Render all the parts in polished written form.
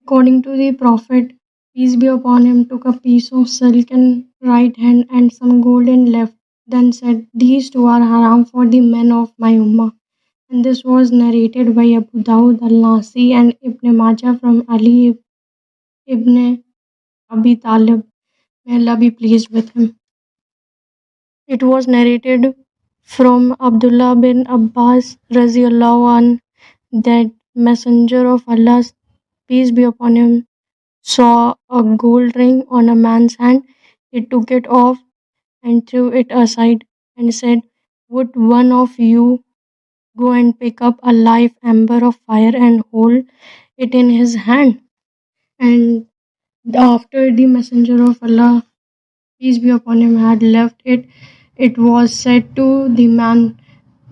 According to the Prophet, peace be upon him, took a piece of silk in right hand and some gold in left, then said, "These two are haram for the men of my ummah." And this was narrated by Abu Dawud al-Nasi and Ibn Majah from Ali ibn Abi Talib. May Allah be pleased with him. It was narrated from Abdullah bin Abbas radiallahu anh that Messenger of Allah, peace be upon him, saw a gold ring on a man's hand. He took it off and threw it aside and said, "Would one of you go and pick up a live ember of fire and hold it in his hand?" And after the Messenger of Allah, peace be upon him, had left it, it was said to the man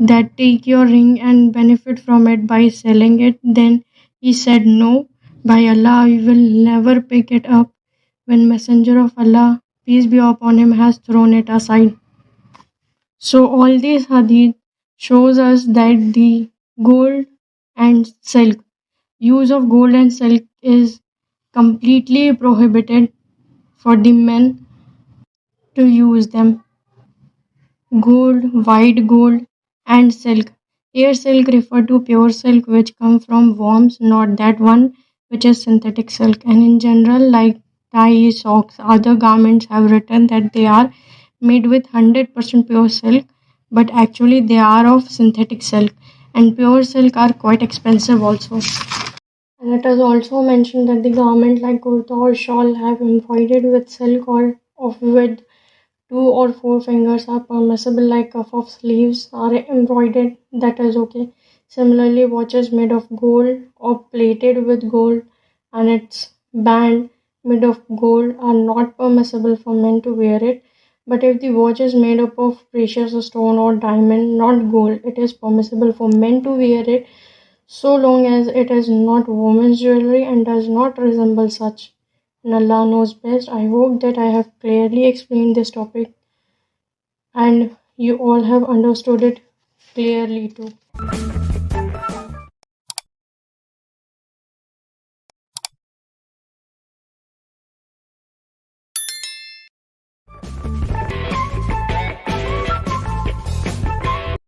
that take your ring and benefit from it by selling it. Then he said, "No, by Allah, I will never pick it up," when Messenger of Allah, peace be upon him, has thrown it aside. So all these hadith shows us that the gold and silk, use of gold and silk is completely prohibited for the men to use them. Gold, white gold, and silk. Here, silk refer to pure silk which come from worms, not that one which is synthetic silk. And in general, like ties, socks, other garments have written that they are made with 100% pure silk, but actually they are of synthetic silk. And pure silk are quite expensive also. And it is also mentioned that the garment like kurta or shawl have embroidered with silk or of with 2 or 4 fingers are permissible, like cuff of sleeves are embroidered, that is okay. Similarly, watches made of gold or plated with gold and its band made of gold are not permissible for men to wear it. But if the watch is made up of precious stone or diamond, not gold, it is permissible for men to wear it so long as it is not women's jewelry and does not resemble such. And Allah knows best. I hope that I have clearly explained this topic and you all have understood it clearly too.